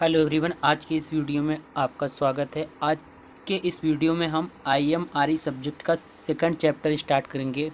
Hello everyone, आज की इस वीडियो में आपका स्वागत है। आज के इस वीडियो में हम IMRE सब्जेक्ट का सेकंड चैप्टर स्टार्ट करेंगे।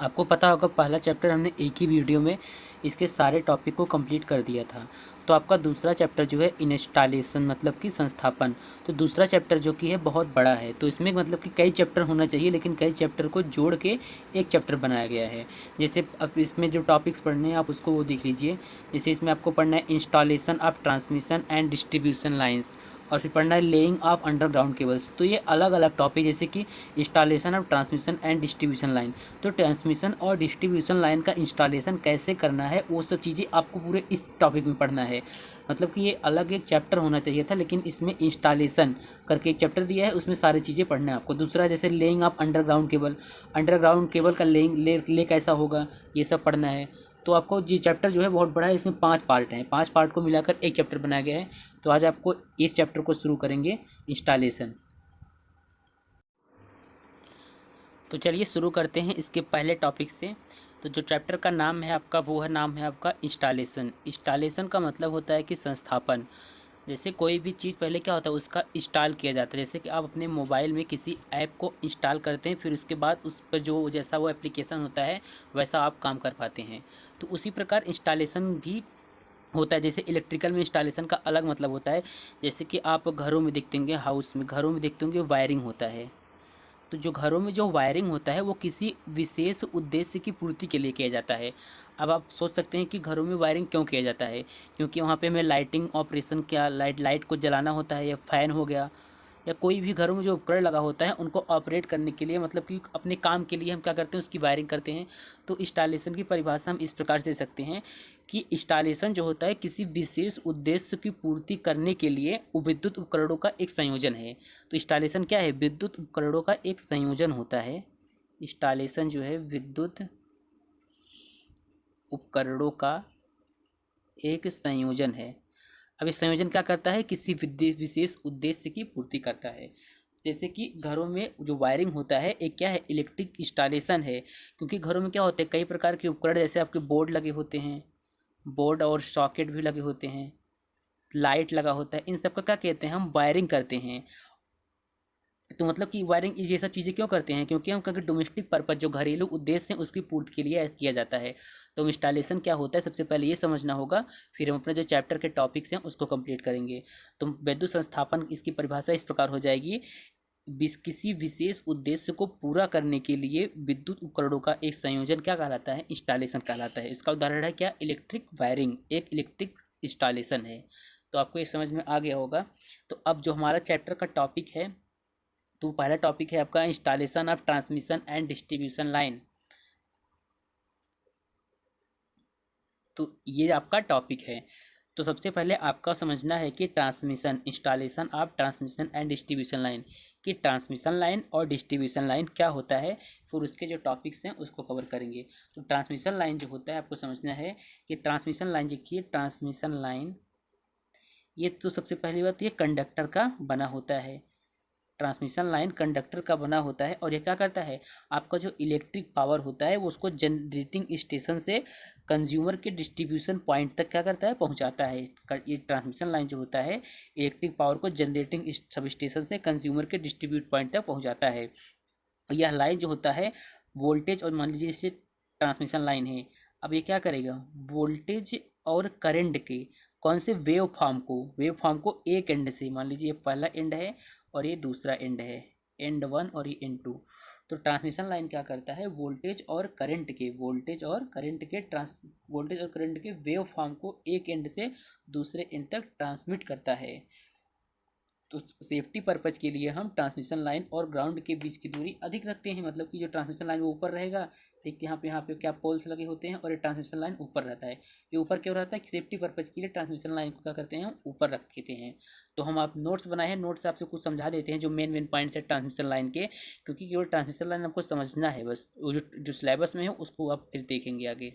आपको पता होगा पहला चैप्टर हमने एक ही वीडियो में इसके सारे टॉपिक को कंप्लीट कर दिया था। तो आपका दूसरा चैप्टर जो है इंस्टॉलेशन मतलब कि संस्थापन। तो दूसरा चैप्टर जो कि है बहुत बड़ा है, तो इसमें मतलब कि कई चैप्टर होना चाहिए, लेकिन कई चैप्टर को जोड़ के एक चैप्टर बनाया गया है। जैसे अब इसमें जो टॉपिक्स पढ़ने हैं आप उसको वो देख लीजिए। जैसे इसमें आपको पढ़ना है installation of transmission and distribution lines, और फिर पढ़ना है लेइंग ऑफ अंडरग्राउंड केबल्स। तो ये अलग अलग टॉपिक, जैसे कि installation of transmission and distribution line. तो ट्रांसमिशन और डिस्ट्रीब्यूशन लाइन का इंस्टॉलेशन कैसे करना है वो सब चीज़ें आपको पूरे इस टॉपिक में पढ़ना है। मतलब कि ये अलग एक चैप्टर होना चाहिए था, लेकिन इसमें इंस्टॉलेशन करके एक चैप्टर दिया है, उसमें सारी चीज़ें पढ़ना है आपको। दूसरा जैसे लेइंग ऑफ अंडरग्राउंड केबल का ले कैसा होगा, ये सब पढ़ना है। तो आपको ये चैप्टर जो है बहुत बड़ा है, इसमें 5 पार्ट हैं। 5 पार्ट को मिलाकर एक चैप्टर बनाया गया है। तो आज आपको इस चैप्टर को शुरू करेंगे, इंस्टॉलेशन। तो चलिए शुरू करते हैं इसके पहले टॉपिक से। तो जो चैप्टर का नाम है आपका, वो है नाम है आपका इंस्टॉलेशन। इंस्टॉलेशन का मतलब होता है कि संस्थापन। जैसे कोई भी चीज़ पहले क्या होता है, उसका इंस्टॉल किया जाता है। जैसे कि आप अपने मोबाइल में किसी ऐप को इंस्टॉल करते हैं, फिर उसके बाद उस पर जो जैसा वो एप्लीकेशन होता है वैसा आप काम कर पाते हैं। तो उसी प्रकार इंस्टॉलेशन भी होता है। जैसे इलेक्ट्रिकल में इंस्टॉलेशन का अलग मतलब होता है। जैसे कि आप घरों में देखते होंगे, हाउस में घरों में देखते होंगे वायरिंग होता है। तो जो घरों में जो वायरिंग होता है वो किसी विशेष उद्देश्य की पूर्ति के लिए किया जाता है। अब आप सोच सकते हैं कि घरों में वायरिंग क्यों किया जाता है, क्योंकि वहाँ पे हमें लाइटिंग ऑपरेशन, क्या लाइट को जलाना होता है, या फ़ैन हो गया, या कोई भी घरों में जो उपकरण लगा होता है उनको ऑपरेट करने के लिए, मतलब कि अपने काम के लिए हम क्या करते हैं, उसकी वायरिंग करते हैं। तो इंस्टॉलेशन की परिभाषा हम इस प्रकार से दे सकते हैं कि इंस्टॉलेशन जो होता है किसी विशेष उद्देश्य की पूर्ति करने के लिए विद्युत उपकरणों का एक संयोजन है। तो इंस्टॉलेशन क्या है, विद्युत उपकरणों का एक संयोजन होता है। इंस्टॉलेशन जो है विद्युत उपकरणों का एक संयोजन है। अब इस संयोजन क्या करता है, किसी विशेष उद्देश्य की पूर्ति करता है। जैसे कि घरों में जो वायरिंग होता है एक क्या है, इलेक्ट्रिक इंस्टॉलेशन है। क्योंकि घरों में क्या होते हैं, कई प्रकार के उपकरण, जैसे आपके बोर्ड लगे होते हैं, बोर्ड और सॉकेट भी लगे होते हैं, लाइट लगा होता है, इन सब का क्या कहते हैं, हम वायरिंग करते हैं। तो मतलब कि वायरिंग ये सब चीज़ें क्यों करते हैं, क्योंकि हम क्योंकि डोमेस्टिक पर्पज जो घरेलू उद्देश्य हैं उसकी पूर्ति के लिए किया जाता है। तो इंस्टॉलेशन क्या होता है सबसे पहले ये समझना होगा, फिर हम अपने जो चैप्टर के टॉपिक्स हैं उसको कंप्लीट करेंगे। तो विद्युत संस्थापन, इसकी परिभाषा इस प्रकार हो जाएगी, किसी विशेष उद्देश्य को पूरा करने के लिए विद्युत उपकरणों का एक संयोजन क्या कहलाता है, इंस्टॉलेशन कहलाता है। इसका उदाहरण है क्या, इलेक्ट्रिक वायरिंग एक इलेक्ट्रिक इंस्टॉलेशन है। तो आपको ये समझ में आ गया होगा। तो अब जो हमारा चैप्टर का टॉपिक है, तो पहला टॉपिक है आपका installation of transmission and distribution line. तो ये आपका टॉपिक है। तो सबसे पहले आपका समझना है कि transmission, installation of transmission and distribution line, कि ट्रांसमिशन लाइन और डिस्ट्रीब्यूशन लाइन क्या होता है, फिर उसके जो टॉपिक्स हैं उसको कवर करेंगे। तो ट्रांसमिशन लाइन जो होता है आपको समझना है कि ट्रांसमिशन लाइन, देखिए ट्रांसमिशन लाइन, ये तो सबसे पहली बात ये कंडक्टर का बना होता है। ट्रांसमिशन लाइन कंडक्टर का बना होता है, और ये क्या करता है, आपका जो इलेक्ट्रिक पावर होता है वो उसको जनरेटिंग स्टेशन से कंज्यूमर के डिस्ट्रीब्यूशन पॉइंट तक क्या करता है, पहुंचाता है। ये ट्रांसमिशन लाइन जो होता है इलेक्ट्रिक पावर को जनरेटिंग सब स्टेशन से कंज्यूमर के डिस्ट्रीब्यूट पॉइंट तक पहुंचाता है। यह लाइन जो होता है वोल्टेज, और मान लीजिए जैसे ट्रांसमिशन लाइन है, अब ये क्या करेगा, वोल्टेज और करंट के कौन से वेव फॉर्म को एक एंड से, मान लीजिए ये पहला एंड है और ये दूसरा एंड है, एंड वन और ये एंड टू। तो ट्रांसमिशन लाइन क्या करता है, वोल्टेज और करंट के वेव फॉर्म को एक एंड से दूसरे एंड तक ट्रांसमिट करता है। तो सेफ्टी पर्पज़ के लिए हम ट्रांसमिशन लाइन और ग्राउंड के बीच की दूरी अधिक रखते हैं। मतलब कि जो ट्रांसमिशन लाइन वो ऊपर रहेगा, देखते हैं यहाँ पे क्या पोल्स लगे होते हैं, और ये ट्रांसमिशन लाइन ऊपर रहता है। ये ऊपर क्यों रहता है, कि सेफ्टी पर्पज़ के लिए ट्रांसमिशन लाइन को क्या करते हैं, हम ऊपर रखते हैं। तो हम आप नोट्स बनाए हैं, नोट्स आपसे कुछ समझा देते हैं जो मेन पॉइंट्स है ट्रांसमिशन लाइन के, क्योंकि केवल ट्रांसमिशन लाइन आपको समझना है बस, वो जो सिलेबस में है उसको आप फिर देखेंगे आगे।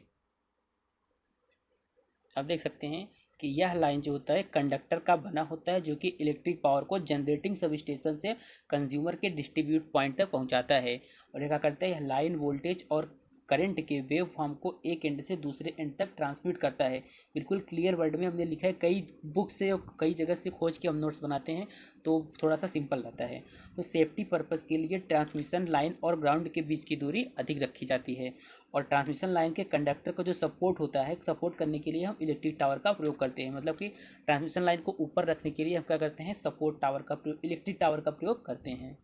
अब देख सकते हैं कि यह लाइन जो होता है कंडक्टर का बना होता है, जो कि इलेक्ट्रिक पावर को जनरेटिंग सब स्टेशन से कंज्यूमर के डिस्ट्रीब्यूट पॉइंट तक पहुंचाता है। और ये क्या करता है, यह लाइन वोल्टेज और करंट के वेव फॉर्म को एक एंड से दूसरे एंड तक ट्रांसमिट करता है। बिल्कुल क्लियर वर्ड में हमने लिखा है, कई बुक से और कई जगह से खोज के हम नोट्स बनाते हैं तो थोड़ा सा सिंपल रहता है। तो सेफ्टी पर्पज़ के लिए ट्रांसमिशन लाइन और ग्राउंड के बीच की दूरी अधिक रखी जाती है। और ट्रांसमिशन लाइन के कंडक्टर का जो सपोर्ट होता है, सपोर्ट करने के लिए हम इलेक्ट्रिक टावर का प्रयोग करते हैं। मतलब कि ट्रांसमिशन लाइन को ऊपर रखने के लिए हम क्या करते हैं, सपोर्ट टावर का प्रयोग, इलेक्ट्रिक टावर का प्रयोग करते हैं।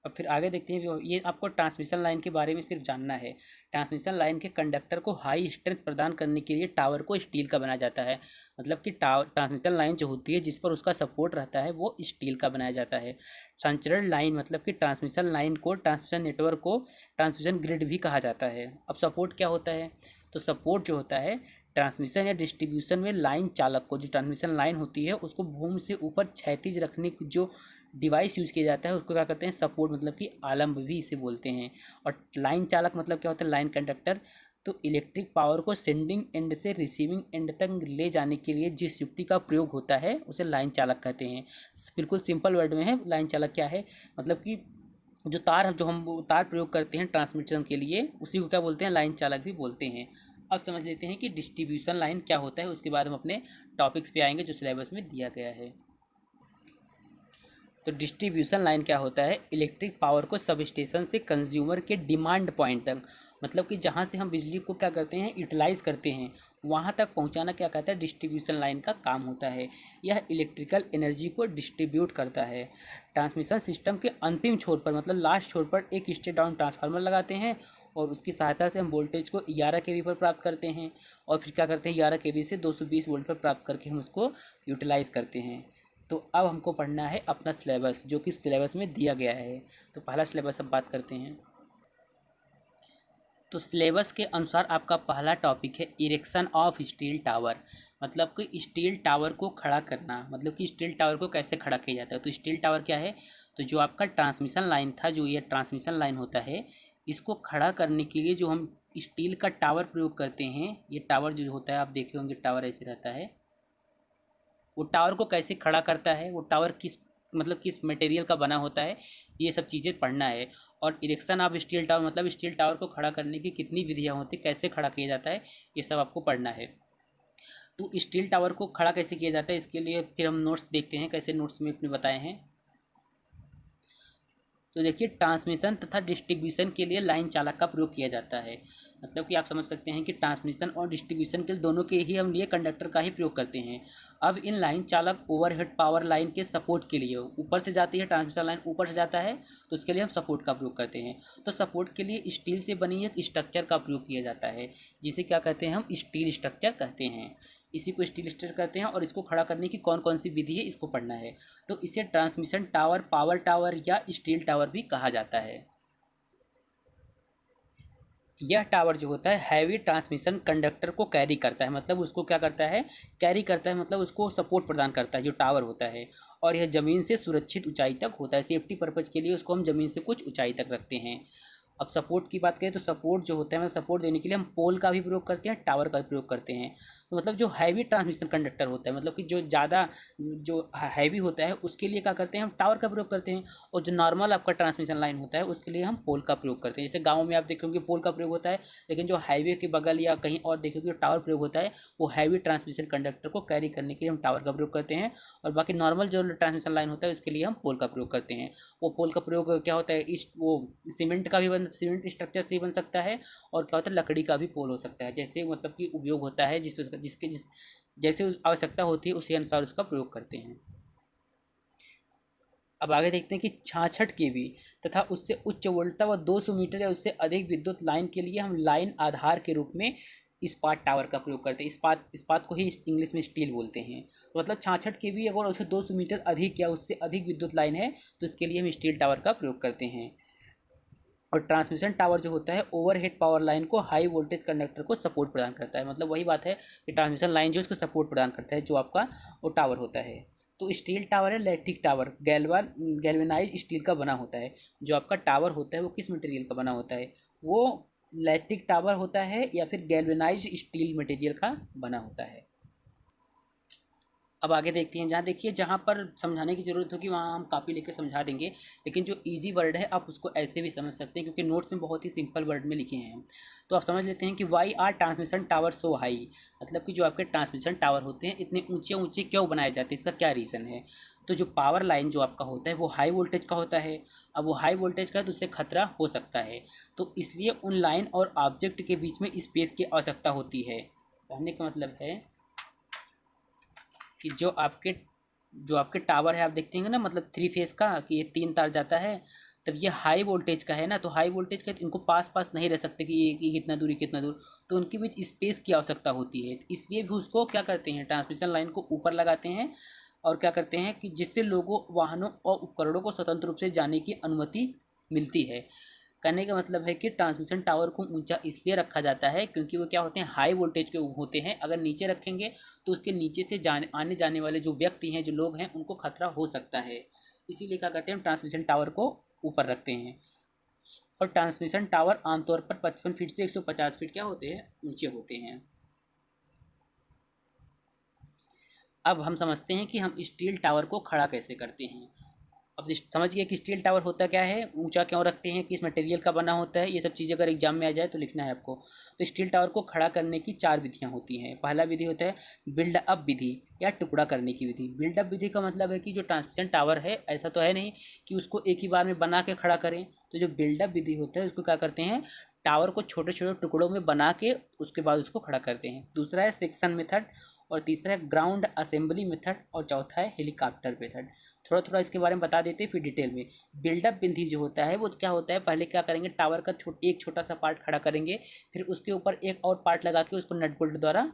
अब फिर आगे देखते हैं, ये आपको ट्रांसमिशन लाइन के बारे में सिर्फ जानना है। ट्रांसमिशन लाइन के कंडक्टर को हाई स्ट्रेंथ प्रदान करने के लिए टावर को स्टील का बनाया जाता है। मतलब कि ट्रांसमिशन लाइन जो होती है जिस पर उसका सपोर्ट रहता है वो स्टील का बनाया जाता है। संचरण लाइन मतलब कि ट्रांसमिशन लाइन को, ट्रांसमिशन नेटवर्क को ट्रांसमिशन ग्रिड भी कहा जाता है। अब सपोर्ट क्या होता है, तो सपोर्ट जो होता है ट्रांसमिशन या डिस्ट्रीब्यूशन में लाइन चालक को, जो ट्रांसमिशन लाइन होती है उसको भूमि से ऊपर क्षैतिज रखने की जो डिवाइस यूज़ किया जाता है उसको क्या करते हैं, सपोर्ट मतलब कि आलम्ब भी इसे बोलते हैं। और लाइन चालक मतलब क्या होता है, लाइन कंडक्टर। तो इलेक्ट्रिक पावर को सेंडिंग एंड से रिसीविंग एंड तक ले जाने के लिए जिस युक्ति का प्रयोग होता है उसे लाइन चालक कहते हैं। बिल्कुल सिंपल वर्ड में है, लाइन चालक क्या है, मतलब कि जो हम तार प्रयोग करते हैं ट्रांसमिशन के लिए उसी को क्या बोलते हैं, लाइन चालक भी बोलते हैं। अब समझ लेते हैं कि डिस्ट्रीब्यूशन लाइन क्या होता है, उसके बाद हम अपने टॉपिक्स पे आएंगे जो सिलेबस में दिया गया है। तो डिस्ट्रीब्यूशन लाइन क्या होता है, इलेक्ट्रिक पावर को सब स्टेशन से कंज्यूमर के डिमांड पॉइंट तक, मतलब कि जहाँ से हम बिजली को क्या करते हैं, यूटिलाइज़ करते हैं, वहाँ तक पहुँचाना क्या कहता है, डिस्ट्रीब्यूशन लाइन का काम होता है। यह इलेक्ट्रिकल एनर्जी को डिस्ट्रीब्यूट करता है। ट्रांसमिशन सिस्टम के अंतिम छोर पर, मतलब लास्ट छोर पर एक स्टेप डाउन ट्रांसफार्मर लगाते हैं और उसकी सहायता से हम वोल्टेज को 11 kV पर प्राप्त करते हैं और फिर क्या करते हैं, 11 kV से 220 वोल्ट पर प्राप्त करके हम उसको यूटिलाइज़ करते हैं। तो अब हमको पढ़ना है अपना सिलेबस जो कि सिलेबस में दिया गया है। तो पहला सिलेबस अब बात करते हैं। तो सिलेबस के अनुसार आपका पहला टॉपिक है इरेक्शन ऑफ स्टील टावर, मतलब कि स्टील टावर को खड़ा करना, मतलब कि स्टील टावर को कैसे खड़ा किया जाता है। तो स्टील टावर क्या है, तो जो आपका ट्रांसमिशन लाइन था, जो ये ट्रांसमिशन लाइन होता है, इसको खड़ा करने के लिए जो हम स्टील का टावर प्रयोग करते हैं, ये टावर जो होता है आप देखे होंगे टावर ऐसे रहता है, वो टावर को कैसे खड़ा करता है, वो टावर किस मटेरियल का बना होता है, ये सब चीज़ें पढ़ना है। और इरेक्शन ऑफ स्टील टावर मतलब स्टील टावर को खड़ा करने की कितनी विधियाँ होती, कैसे खड़ा किया जाता है, ये सब आपको पढ़ना है। तो स्टील टावर को खड़ा कैसे किया जाता है, इसके लिए फिर हम नोट्स देखते हैं, कैसे नोट्स में अपने बताए हैं। तो देखिए, ट्रांसमिशन तथा डिस्ट्रीब्यूशन के लिए लाइन चालक का प्रयोग किया जाता है। मतलब कि आप समझ सकते हैं कि ट्रांसमिशन और डिस्ट्रीब्यूशन के दोनों के ही हम लिए कंडक्टर का ही प्रयोग करते हैं। अब इन लाइन चालक ओवरहेड पावर लाइन के सपोर्ट के लिए, ऊपर से जाती है ट्रांसमिशन लाइन, ऊपर से जाता है तो उसके लिए हम सपोर्ट का प्रयोग करते हैं। तो सपोर्ट के लिए स्टील से बनी एक स्ट्रक्चर का प्रयोग किया जाता है जिसे क्या कहते हैं, हम स्टील स्ट्रक्चर कहते हैं। इसी को स्टील स्ट्रक्चर कहते हैं। और इसको खड़ा करने की कौन कौन सी विधि है इसको पढ़ना है। तो इसे ट्रांसमिशन टावर, पावर टावर या स्टील टावर भी कहा जाता है। यह टावर जो होता है हैवी ट्रांसमिशन कंडक्टर को कैरी करता है, मतलब उसको क्या करता है, कैरी करता है, मतलब उसको सपोर्ट प्रदान करता है जो टावर होता है। और यह ज़मीन से सुरक्षित ऊंचाई तक होता है। सेफ्टी पर्पज़ के लिए उसको हम ज़मीन से कुछ ऊंचाई तक रखते हैं। अब सपोर्ट की बात करें तो सपोर्ट जो होता है, मतलब सपोर्ट देने के लिए हम पोल का भी प्रयोग करते हैं, टावर का भी प्रयोग करते हैं। तो मतलब जो हैवी ट्रांसमिशन कंडक्टर होता है, मतलब कि जो ज़्यादा जो हैवी होता है उसके लिए क्या करते हैं, हम टावर का प्रयोग करते हैं। और जो नॉर्मल आपका ट्रांसमिशन लाइन होता है उसके लिए हम पोल का प्रयोग करते हैं। जैसे गाँव में आप देखोगे पोल का प्रयोग होता है, लेकिन जो हाईवे के बगल या कहीं और देखोगे जो टावर प्रयोग होता है वो हैवी ट्रांसमिशन कंडक्टर को कैरी करने के लिए हम टावर का प्रयोग करते हैं। और बाकी नॉर्मल जो ट्रांसमिशन लाइन होता है उसके लिए हम पोल का प्रयोग करते हैं। वो पोल का प्रयोग क्या होता है, इस वो सीमेंट का भी सीमेंट स्ट्रक्चर से बनता सकता है, और क्या होता है लकड़ी का भी पोल हो सकता है। जैसे मतलब कि उपयोग होता है जैसे आवश्यकता होती है उसी अनुसार उसका प्रयोग करते हैं। अब आगे देखते हैं कि 66 kV तथा उससे उच्च वोल्टता व 200 मीटर या उससे अधिक विद्युत लाइन के लिए हम लाइन आधार के रूप में इस्पात टावर का प्रयोग करते हैं। इस्पात को ही इंग्लिश में स्टील बोलते हैं। तो मतलब 66 kV अगर उससे 200 मीटर अधिक या उससे अधिक विद्युत लाइन है तो इसके लिए हम स्टील टावर का प्रयोग करते हैं। और ट्रांसमिशन टावर जो होता है ओवरहेड पावर लाइन को हाई वोल्टेज कंडक्टर को सपोर्ट प्रदान करता है। मतलब वही बात है कि ट्रांसमिशन लाइन जो उसको सपोर्ट प्रदान करता है जो आपका वो टावर होता है। तो स्टील टावर है इलेक्ट्रिक टावर, गैल्वेनाइज स्टील का बना होता है। जो आपका टावर होता है वो किस मटेरियल का बना होता है, वो इलेक्ट्रिक टावर होता है या फिर गैल्वेनाइज स्टील मटेरियल का बना होता है। अब आगे देखते हैं, जहाँ पर समझाने की ज़रूरत होगी वहाँ हम कॉपी लेकर समझा देंगे, लेकिन जो इजी वर्ड है आप उसको ऐसे भी समझ सकते हैं क्योंकि नोट्स में बहुत ही सिंपल वर्ड में लिखे हैं। तो आप समझ लेते हैं कि why are transmission tower so high, मतलब कि जो आपके ट्रांसमिशन टावर होते हैं इतने ऊंचे ऊंचे क्यों बनाए जाते हैं, इसका क्या रीज़न है। तो जो पावर लाइन जो आपका होता है वो हाई वोल्टेज का होता है। अब वो हाई वोल्टेज का है तो उससे खतरा हो सकता है, तो इसलिए उन लाइन और ऑब्जेक्ट के बीच में स्पेस की आवश्यकता होती है। कहने का मतलब है कि जो आपके टावर है, आप देखते हैं ना, मतलब 3 फेस का, कि ये 3 तार जाता है, तब ये हाई वोल्टेज का है ना, तो हाई वोल्टेज का इनको पास पास नहीं रह सकते कि ये कितना दूर, तो उनके बीच स्पेस की आवश्यकता होती है। इसलिए भी उसको क्या करते हैं, ट्रांसमिशन लाइन को ऊपर लगाते हैं और क्या करते हैं कि जिससे लोगों, वाहनों और उपकरणों को स्वतंत्र रूप से जाने की अनुमति मिलती है। कहने का मतलब है कि ट्रांसमिशन टावर को ऊंचा इसलिए रखा जाता है क्योंकि वो क्या होते हैं, हाई वोल्टेज के होते हैं। अगर नीचे रखेंगे तो उसके नीचे से आने जाने वाले जो व्यक्ति हैं, जो लोग हैं, उनको खतरा हो सकता है। इसीलिए क्या करते हैं, ट्रांसमिशन टावर को ऊपर रखते हैं। और ट्रांसमिशन टावर आमतौर पर 55 फीट से 150 फीट क्या होते हैं, ऊंचे होते हैं। अब हम समझते हैं कि हम स्टील टावर को खड़ा कैसे करते हैं। अब समझ गए कि स्टील टावर होता क्या है, ऊंचा क्यों रखते हैं, किस मटेरियल का बना होता है, ये सब चीज़ें अगर एग्जाम में आ जाए तो लिखना है आपको। तो स्टील टावर को खड़ा करने की 4 विधियां होती हैं। पहला विधि होता है बिल्ड अप विधि या टुकड़ा करने की विधि। बिल्ड अप विधि का मतलब है कि जो ट्रांसमिशन टावर है, ऐसा तो है नहीं कि उसको एक ही बार में बना के खड़ा करें, तो जो बिल्डअप विधि होता है उसको क्या करते हैं, टावर को छोटे छोटे टुकड़ों में बना के उसके बाद उसको खड़ा करते हैं। दूसरा है सेक्शन मेथड, और तीसरा है ग्राउंड असेंबली मेथड, और चौथा है हेलीकॉप्टर मेथड। थोड़ा थोड़ा इसके बारे में बता देते हैं फिर डिटेल में। बिल्डअप विधि जो होता है वो क्या होता है, पहले क्या करेंगे, टावर का एक छोटा सा पार्ट खड़ा करेंगे, फिर उसके ऊपर एक और पार्ट लगा के उसको नट बोल्ट द्वारा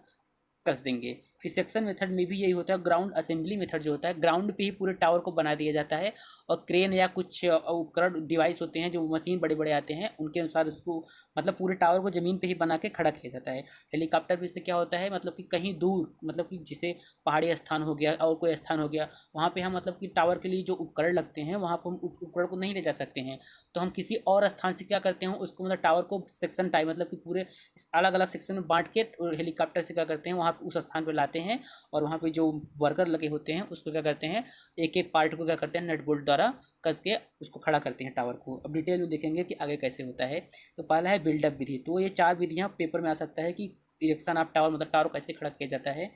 कस देंगे। फिर सेक्शन मेथड में भी यही होता है। ग्राउंड असेंबली मेथड जो होता है, ग्राउंड पे ही पूरे टावर को बना दिया जाता है, और क्रेन या कुछ उपकरण डिवाइस होते हैं, जो मशीन बड़े बड़े आते हैं, उनके अनुसार उसको, मतलब पूरे टावर को ज़मीन पे ही बना के खड़ा किया जाता है। हेलीकॉप्टर भी से क्या होता है, मतलब कि कहीं दूर, मतलब कि जैसे पहाड़ी स्थान हो गया और कोई स्थान हो गया, वहाँ पे हम, मतलब कि टावर के लिए जो उपकरण लगते हैं वहाँ पर हम उपकरण को नहीं ले जा सकते हैं, तो हम किसी और स्थान से क्या करते हैं, उसको मतलब टावर को सेक्शन टाइप, मतलब कि पूरे अलग अलग सेक्शन में बांट के हेलीकॉप्टर से क्या करते हैं, वहाँ उस स्थान पर लाते हैं, और वहाँ पे जो वर्कर लगे होते हैं उसको क्या करते हैं, एक एक पार्ट को क्या करते हैं, नट बोल्ट द्वारा कस के उसको खड़ा करते हैं टावर को। अब डिटेल में देखेंगे कि आगे कैसे होता है। तो पहला है बिल्डअप विधि। तो ये 4 विधियाँ पेपर में आ सकता है कि इरेक्शन ऑफ टावर, मतलब टावर कैसे खड़ा किया जाता है।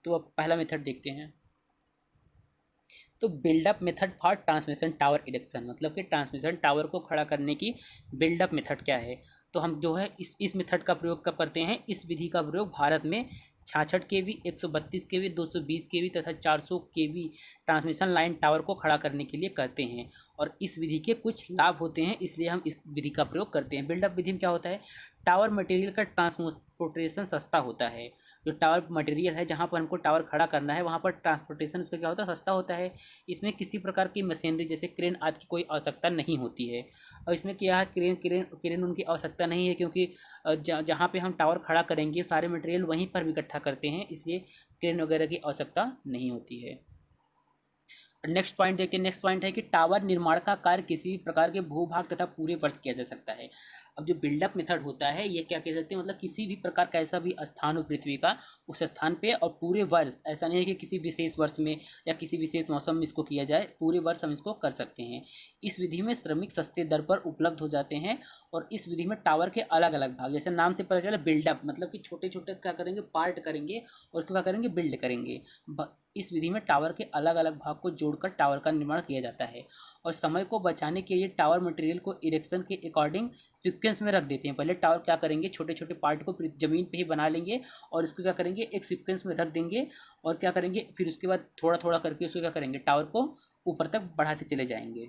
तो अब पहला मेथड देखते हैं। तो build up method for transmission tower erection, मतलब कि ट्रांसमिशन टावर को खड़ा करने की बिल्डअप मेथड क्या है। तो हम जो है इस मेथड का प्रयोग कब करते हैं, इस विधि का प्रयोग भारत में 66 kV, 132 kV, 220 kV तथा 400 kV ट्रांसमिशन लाइन टावर को खड़ा करने के लिए करते हैं, और इस विधि के कुछ लाभ होते हैं, इसलिए हम इस विधि का प्रयोग करते हैं। बिल्डअप विधि में क्या होता है, टावर मटेरियल का ट्रांसपोर्टेशन सस्ता होता है। जो टावर मटेरियल है, जहाँ पर हमको टावर खड़ा करना है, वहाँ पर ट्रांसपोर्टेशन उसका क्या होता है, सस्ता होता है। इसमें किसी प्रकार की मशीनरी जैसे क्रेन आदि की कोई आवश्यकता नहीं होती है। और इसमें क्या है, क्रेन उनकी आवश्यकता नहीं है, क्योंकि जहाँ पे हम टावर खड़ा करेंगे सारे मटेरियल वहीं पर इकट्ठा करते हैं, इसलिए क्रेन वगैरह की आवश्यकता नहीं होती है। नेक्स्ट पॉइंट देखते हैं। नेक्स्ट पॉइंट है कि टावर निर्माण का कार्य किसी भी प्रकार के भूभाग तथा पूरे वर्ष किया जा सकता है। अब जो बिल्डअप मेथड होता है ये क्या कह सकते हैं, मतलब किसी भी प्रकार का ऐसा भी स्थान हो पृथ्वी का, उस स्थान पे और पूरे वर्ष, ऐसा नहीं है कि किसी विशेष वर्ष में या किसी विशेष मौसम में इसको किया जाए, पूरे वर्ष हम इसको कर सकते हैं। इस विधि में श्रमिक सस्ते दर पर उपलब्ध हो जाते हैं, और इस विधि में टावर के अलग अलग भाग, जैसे नाम से पता चला बिल्डअप, मतलब कि छोटे छोटे क्या करेंगे, पार्ट करेंगे और उसको क्या करेंगे, बिल्ड करेंगे। इस विधि में टावर के अलग अलग भाग को जोड़कर टावर का निर्माण किया जाता है, और समय को बचाने के लिए टावर मटेरियल को इरेक्शन के अकॉर्डिंग सीक्वेंस में रख देते हैं। पहले टावर क्या करेंगे, छोटे छोटे पार्ट को ज़मीन पे ही बना लेंगे और इसको क्या करेंगे, एक सीक्वेंस में रख देंगे, और क्या करेंगे, फिर उसके बाद थोड़ा थोड़ा करके उसको क्या करेंगे, टावर को ऊपर तक बढ़ाते चले जाएंगे।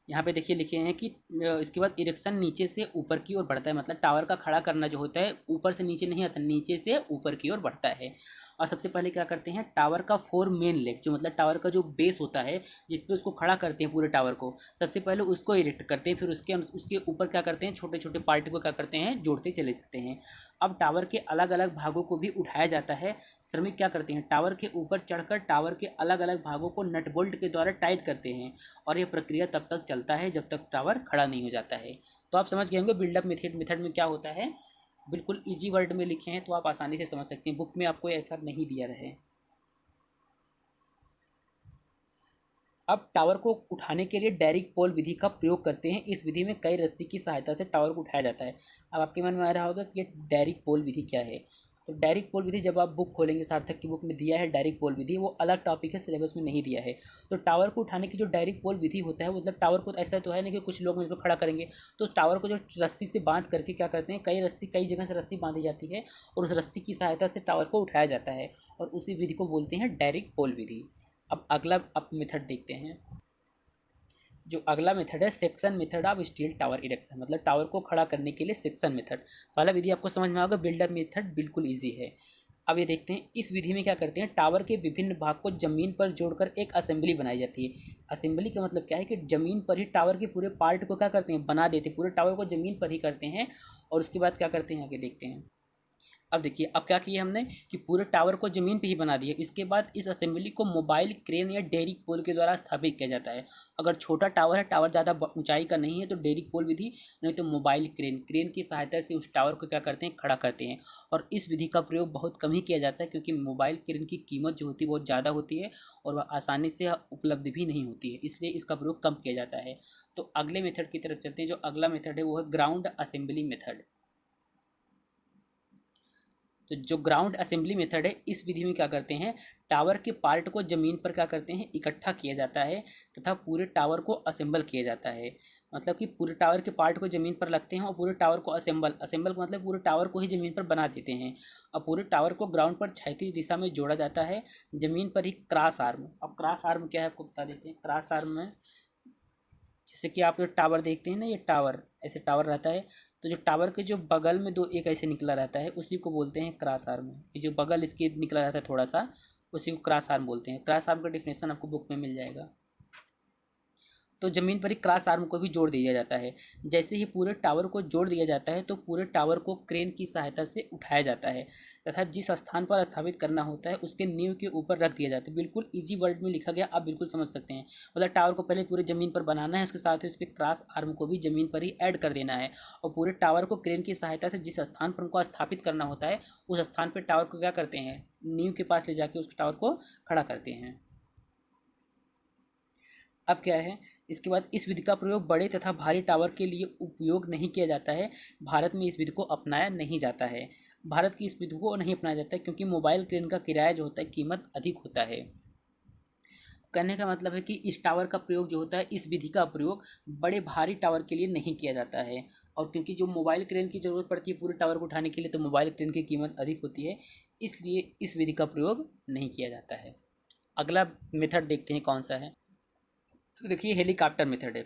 यहाँ पे देखिए लिखे हैं कि इसके बाद इरेक्शन नीचे से ऊपर की ओर बढ़ता है, मतलब टावर का खड़ा करना जो होता है ऊपर से नीचे नहीं आता, नीचे से ऊपर की ओर बढ़ता है। और सबसे पहले क्या करते हैं, टावर का 4 मेन लेग, जो मतलब टावर का जो बेस होता है जिस पे उसको खड़ा करते हैं पूरे टावर को, सबसे पहले उसको इरेक्ट करते हैं, फिर उसके ऊपर क्या करते हैं, छोटे छोटे पार्ट को क्या करते हैं, जोड़ते चले जाते हैं। अब टावर के अलग अलग भागों को भी उठाया जाता है। श्रमिक क्या करते हैं, टावर के ऊपर चढ़कर टावर के अलग अलग भागों को नट बोल्ट के द्वारा टाइट करते हैं, और यह प्रक्रिया तब तक चलता है जब तक टावर खड़ा नहीं हो जाता है। तो आप समझ गए होंगे बिल्डअप मेथड में क्या होता है। बिल्कुल इजी वर्ड में लिखे हैं तो आप आसानी से समझ सकते हैं, बुक में आपको ऐसा नहीं दिया रहे। अब टावर को उठाने के लिए डायरेक्ट पोल विधि का प्रयोग करते हैं। इस विधि में कई रस्सी की सहायता से टावर को उठाया जाता है। अब आपके मन में आ रहा होगा कि ये डायरेक्ट पोल विधि क्या है। तो डायरेक्ट पोल विधि जब आप बुक खोलेंगे, सार्थक की बुक में दिया है डायरेक्ट पोल विधि, वो अलग टॉपिक है, सिलेबस में नहीं दिया है। तो टावर को उठाने की जो डायरेक्ट पोल विधि होता है, मतलब टावर को ऐसा तो है नहीं कि कुछ लोग मुझे खड़ा करेंगे, तो टावर को जो रस्सी से बांध करके क्या करते हैं, कई जगह से रस्सी बांधी जाती है और उस रस्सी की सहायता से टावर को उठाया जाता है, और उसी विधि को बोलते हैं डायरेक्ट पोल विधि। अब अगला मेथड देखते हैं। जो अगला मेथड है section method of steel tower erection, मतलब टावर को खड़ा करने के लिए सेक्शन मेथड। पहला विधि आपको समझ में आएगा, बिल्डर मेथड बिल्कुल इजी है। अब ये देखते हैं इस विधि में क्या करते हैं, टावर के विभिन्न भाग को जमीन पर जोड़कर एक असेंबली बनाई जाती है। असेंबली का मतलब क्या है कि जमीन पर ही टावर के पूरे पार्ट को क्या करते हैं, बना देते हैं, पूरे टावर को जमीन पर ही करते हैं। और उसके बाद क्या करते हैं आगे देखते हैं। अब देखिए, अब क्या किया हमने कि पूरे टावर को ज़मीन पे ही बना दिया। इसके बाद इस असेंबली को मोबाइल क्रेन या डेरिक पोल के द्वारा स्थापित किया जाता है। अगर छोटा टावर है, टावर ज़्यादा ऊंचाई का नहीं है, तो डेरिक पोल विधि, नहीं तो मोबाइल क्रेन की सहायता से उस टावर को क्या करते हैं, खड़ा करते हैं। और इस विधि का प्रयोग बहुत कम ही किया जाता है, क्योंकि मोबाइल क्रेन की कीमत जो होती है बहुत ज़्यादा होती है और वह आसानी से उपलब्ध भी नहीं होती है, इसलिए इसका प्रयोग कम किया जाता है। तो अगले मेथड की तरफ चलते हैं। जो अगला मेथड है वो है ग्राउंड असेंबली मेथड। तो जो ग्राउंड असेंबली मेथड है, इस विधि में क्या करते हैं, टावर के पार्ट को ज़मीन पर क्या करते हैं, इकट्ठा किया जाता है तथा पूरे टावर को असेंबल किया जाता है। मतलब कि पूरे टावर के पार्ट को ज़मीन पर रखते हैं और पूरे टावर को असेंबल का मतलब पूरे टावर को ही ज़मीन पर बना देते हैं। और पूरे टावर को ग्राउंड पर क्षैतिज दिशा में जोड़ा जाता है, ज़मीन पर ही क्रॉस आर्म। अब क्रॉस आर्म क्या है आपको बता देते हैं। क्रॉस आर्म में जैसे कि आप जो टावर देखते हैं ना, ये टावर ऐसे टावर रहता है, तो जो टावर के जो बगल में दो एक ऐसे निकला रहता है, उसी को बोलते हैं क्रॉस आर्म। ये जो बगल इसके निकला रहता है थोड़ा सा, उसी को क्रॉस आर्म बोलते हैं। क्रॉस आर्म का डिफिनेशन आपको बुक में मिल जाएगा। तो ज़मीन पर ही क्रॉस आर्म को भी जोड़ दिया जाता है। जैसे ही पूरे टावर को जोड़ दिया जाता है, तो पूरे टावर को क्रेन की सहायता से उठाया जाता है तथा जिस स्थान पर स्थापित करना होता है उसके नींव के ऊपर रख दिया जाता है। बिल्कुल इजी वर्ड में लिखा गया, आप बिल्कुल समझ सकते हैं। मतलब टावर को पहले पूरे ज़मीन पर बनाना है, उसके साथ ही उसके क्रॉस आर्म को भी ज़मीन पर ही ऐड कर देना है, और पूरे टावर को क्रेन की सहायता से जिस स्थान पर उनको स्थापित करना होता है, उस स्थान पर टावर को क्या करते हैं, नींव के पास ले जाके उस टावर को खड़ा करते हैं। अब क्या है, इसके बाद इस विधि का प्रयोग बड़े तथा भारी टावर के लिए उपयोग नहीं किया जाता है। भारत में इस विधि को अपनाया नहीं जाता है। भारत की इस विधि को नहीं अपनाया जाता है क्योंकि मोबाइल क्रेन का किराया जो होता है, कीमत अधिक होता है। कहने का मतलब है कि इस टावर का प्रयोग जो होता है, इस विधि का प्रयोग बड़े भारी टावर के लिए नहीं किया जाता है। और क्योंकि जो मोबाइल क्रेन की ज़रूरत पड़ती है पूरे टावर को उठाने के लिए, तो मोबाइल क्रेन की कीमत अधिक होती है, इसलिए इस विधि का प्रयोग नहीं किया जाता है। अगला मेथड देखते हैं कौन सा है। तो देखिए हेलीकॉप्टर मेथड है।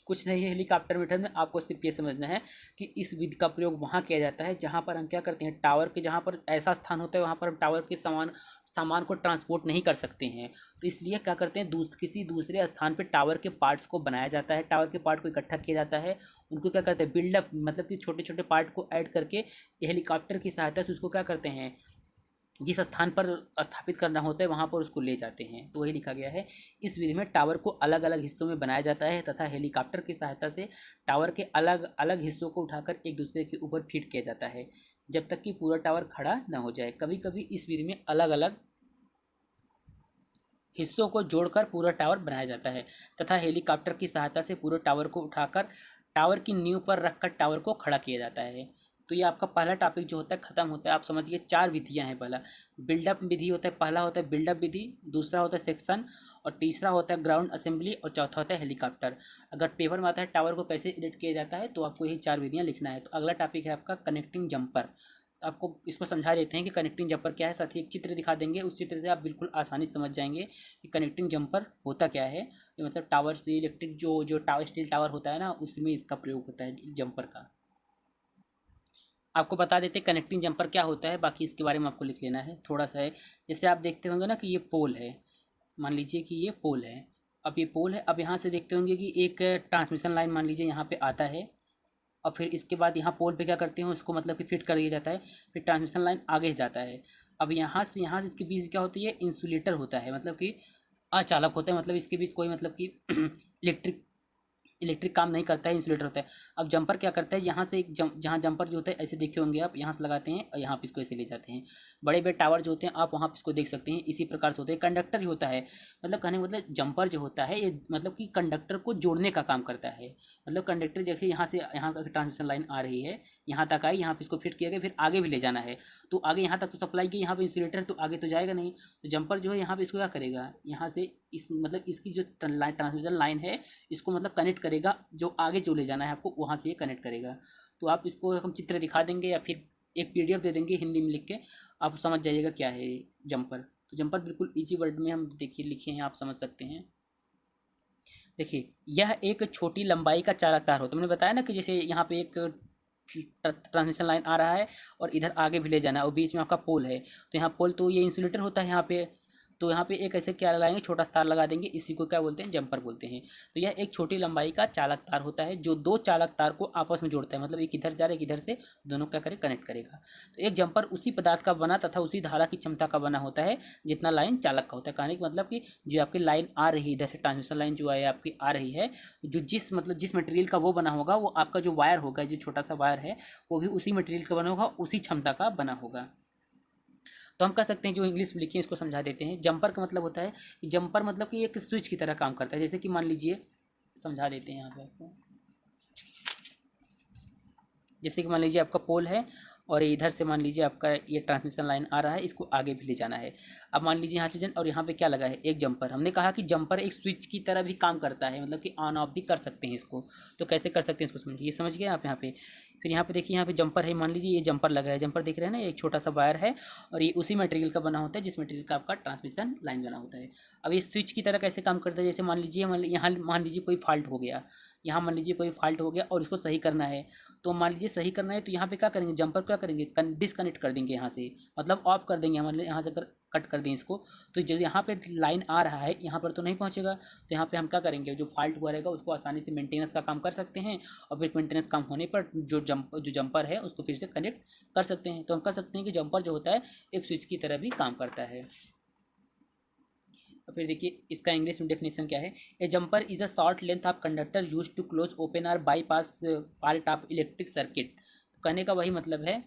कुछ नहीं है, हेलीकॉप्टर मेथड में आपको सिर्फ ये समझना है कि इस विधि का प्रयोग वहाँ किया जाता है जहाँ पर हम क्या करते हैं, टावर के जहाँ पर ऐसा स्थान होता है वहाँ पर हम टावर के सामान को ट्रांसपोर्ट नहीं कर सकते हैं। तो इसलिए क्या करते हैं, किसी दूसरे स्थान पर टावर के पार्ट्स को बनाया जाता है, टावर के पार्ट को इकट्ठा किया जाता है, उनको क्या करते हैं, बिल्डअप, मतलब कि छोटे छोटे पार्ट को ऐड करके हेलीकॉप्टर की सहायता से उसको क्या करते हैं, जिस स्थान पर स्थापित करना होता है वहाँ पर उसको ले जाते हैं। तो वही लिखा गया है। इस विधि में टावर को अलग अलग हिस्सों में बनाया जाता है तथा हेलीकॉप्टर की सहायता से टावर के अलग अलग हिस्सों को उठाकर एक दूसरे के ऊपर फिट किया जाता है, जब तक कि पूरा टावर खड़ा न हो जाए। कभी कभी इस विधि में अलग अलग हिस्सों को जोड़कर पूरा टावर बनाया जाता है तथा हेलीकॉप्टर की सहायता से पूरे टावर को उठाकर टावर की नींव पर रखकर टावर को खड़ा किया जाता है। तो ये आपका पहला टॉपिक जो होता है ख़त्म होता है। आप समझिए 4 विधियाँ हैं। पहला बिल्डअप विधि होता है, पहला होता है बिल्डअप विधि, दूसरा होता है सेक्शन, और तीसरा होता है ग्राउंड असेंबली, और चौथा होता है हेलीकॉप्टर। अगर पेपर में आता है टावर को कैसे इरेक्ट किया जाता है, तो आपको यही 4 विधियाँ लिखना है। तो अगला टॉपिक है आपका कनेक्टिंग जंपर। तो आपको इसको समझा देते हैं कि कनेक्टिंग जंपर क्या है, साथ ही एक चित्र दिखा देंगे, उस चित्र से आप बिल्कुल आसानी से समझ जाएंगे कि कनेक्टिंग जंपर होता क्या है। ये मतलब टावर से इलेक्ट्रिक जो टावर स्टील टावर होता है ना, उसमें इसका प्रयोग होता है जंपर का। आपको बता देते कनेक्टिंग जंपर क्या होता है, बाकी इसके बारे में आपको लिख लेना है थोड़ा सा है। जैसे आप देखते होंगे ना कि ये पोल है, मान लीजिए कि ये पोल है। अब ये पोल है, अब यहाँ से देखते होंगे कि एक ट्रांसमिशन लाइन मान लीजिए यहाँ पे आता है, और फिर इसके बाद यहाँ पोल पे क्या करते हैं, उसको मतलब कि फिट कर दिया जाता है, फिर ट्रांसमिशन लाइन आगे जाता है। अब यहाँ से इसके बीच क्या होती है, इंसुलेटर होता है, मतलब कि अचालक होता है, मतलब इसके बीच कोई मतलब कि इलेक्ट्रिक इलेक्ट्रिक काम नहीं करता है, इंसुलेटर होता है। अब जंपर क्या करता है, यहाँ से एक जहाँ जंपर जो होता है ऐसे देखे होंगे आप, यहाँ से लगाते हैं और यहाँ पे इसको ऐसे ले जाते हैं। बड़े बड़े टावर जो होते हैं आप वहाँ पे इसको देख सकते हैं, इसी प्रकार से होते हैं। कंडक्टर ही होता है, मतलब कहने का मतलब जंपर जो होता है ये मतलब कि कंडक्टर को जोड़ने का काम करता है। मतलब कंडक्टर देखिए यहाँ से यहाँ का ट्रांसमिशन लाइन आ रही है, यहाँ तक आई, यहाँ पे इसको फिट किया गया, फिर आगे भी ले जाना है। तो आगे यहाँ तक तो सप्लाई की, यहाँ पे इंसुलेटर तो आगे तो जाएगा नहीं। तो जंपर जो है यहाँ पे इसको क्या करेगा, यहाँ से इस मतलब इसकी जो ट्रांसमिशन लाइन है इसको मतलब कनेक्ट करेगा, जो आगे जो ले जाना है आपको वहाँ से ये कनेक्ट करेगा। तो आप इसको हम चित्र दिखा देंगे या फिर एक PDF दे देंगे हिंदी में लिख के, आप समझ जाइएगा क्या है जंपर। तो जंपर बिल्कुल इजी वर्ड में हम देखिए लिखे हैं, आप समझ सकते हैं। देखिए यह एक छोटी लंबाई का चालक तार होता है। मैंने बताया ना कि जैसे यहाँ पे एक ट्रांसमिशन लाइन आ रहा है और इधर आगे भी ले जाना है और बीच में आपका पोल है। तो यहाँ पोल तो ये इंसुलेटर होता है यहाँ पे, तो यहाँ पे एक ऐसे क्या लगाएंगे, छोटा तार लगा देंगे, इसी को क्या बोलते हैं, जंपर बोलते हैं। तो यह एक छोटी लंबाई का चालक तार होता है जो दो चालक तार को आपस में जोड़ता है, मतलब एक इधर जा रहा है एक इधर से, दोनों क्या करे कनेक्ट करेगा। तो एक जंपर उसी पदार्थ का बना तथा उसी धारा की क्षमता का बना होता है जितना लाइन चालक का होता है। कहने का मतलब कि जो आपकी लाइन आ रही है इधर से, ट्रांसमिशन लाइन जो है आपकी आ रही है, जो जिस मटेरियल का वो बना होगा, वो आपका जो वायर होगा, जो छोटा सा वायर है वो भी उसी मटेरियल का बना होगा, उसी क्षमता का बना होगा। तो हम कह सकते हैं, जो इंग्लिश में लिखी है इसको समझा देते हैं। जंपर का मतलब होता है कि जंपर मतलब कि एक स्विच की तरह काम करता है। जैसे कि मान लीजिए, समझा देते हैं यहाँ पे आपको। जैसे कि मान लीजिए आपका पोल है और इधर से मान लीजिए आपका ये ट्रांसमिशन लाइन आ रहा है, इसको आगे भी ले जाना है। अब मान लीजिए यहाँ से और यहाँ पे क्या लगा है, एक जंपर। हमने कहा कि जंपर एक स्विच की तरह भी काम करता है, मतलब कि ऑन ऑफ भी कर सकते हैं इसको। तो कैसे कर सकते हैं इसको समझिए, ये समझ गए आप यहाँ पे। फिर यहाँ पे देखिए, यहाँ पे जंपर है, मान लीजिए ये जंपर लगा है, जंपर देख रहे हैं ना, एक छोटा सा वायर है और ये उसी मटेरियल का बना होता है जिस मटेरियल का आपका ट्रांसमिशन लाइन बना होता है। अब ये स्विच की तरह कैसे काम करता है, जैसे मान लीजिए यहाँ मान लीजिए कोई फॉल्ट हो गया, यहाँ मान लीजिए कोई फॉल्ट हो गया और इसको सही करना है। तो मान लीजिए सही करना है तो यहाँ पे क्या करेंगे, जंपर क्या करेंगे, डिसकनेक्ट कर देंगे यहाँ से, मतलब ऑफ कर देंगे, मतलब यहाँ से अगर कट कर दें इसको, तो जो यहाँ पे लाइन आ रहा है यहाँ पर तो नहीं पहुँचेगा। तो यहाँ पे हम क्या करेंगे, जो फॉल्ट हुआ रहेगा उसको आसानी से मेंटेनेंस का काम कर सकते हैं और फिर मेंटेनेंस काम होने पर जो जंपर है उसको फिर से कनेक्ट कर सकते हैं। तो हम कह सकते हैं कि जंपर जो होता है एक स्विच की तरह भी काम करता है। फिर देखिए इसका इंग्लिश में डेफिनेशन क्या है, a jumper is a short length of conductor use to close open और bypass part of electric circuit. कहने का वही मतलब है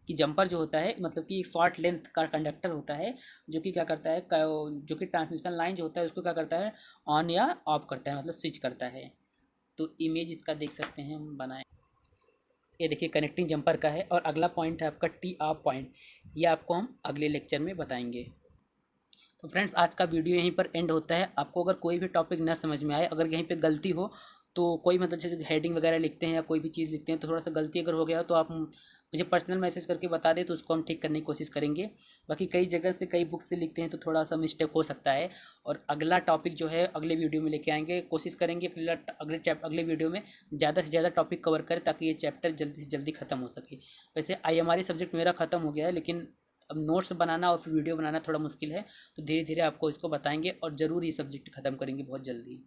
कि जंपर जो होता है मतलब कि एक शॉर्ट लेंथ का कंडक्टर होता है जो कि क्या करता है, जो कि ट्रांसमिशन लाइन जो होता है उसको क्या करता है, ऑन या ऑफ करता है, मतलब स्विच करता है। तो इमेज इसका देख सकते हैं हम बनाए, ये देखिए कनेक्टिंग जंपर का है। और अगला पॉइंट है आपका टी ऑफ पॉइंट, ये आपको हम अगले लेक्चर में बताएंगे। तो फ्रेंड्स आज का वीडियो यहीं पर एंड होता है। आपको अगर कोई भी टॉपिक ना समझ में आए, अगर यहीं पे गलती हो तो कोई मतलब जैसे हेडिंग वगैरह लिखते हैं या कोई भी चीज़ लिखते हैं तो थोड़ा सा गलती अगर हो गया हो तो आप मुझे पर्सनल मैसेज करके बता दें, तो उसको हम ठीक करने की कोशिश करेंगे। बाकी कई जगह से कई बुक से लिखते हैं तो थोड़ा सा मिस्टेक हो सकता है। और अगला टॉपिक जो है अगले वीडियो में लेके आएंगे, कोशिश करेंगे फिलहाल अगले वीडियो में ज़्यादा से ज़्यादा टॉपिक कवर करें ताकि ये चैप्टर जल्दी से जल्दी ख़त्म हो सके। वैसे IMRE सब्जेक्ट मेरा ख़त्म हो गया है, लेकिन अब नोट्स बनाना और फिर वीडियो बनाना थोड़ा मुश्किल है, तो धीरे धीरे आपको इसको बताएंगे और ज़रूर ये सब्जेक्ट ख़त्म करेंगे बहुत जल्दी।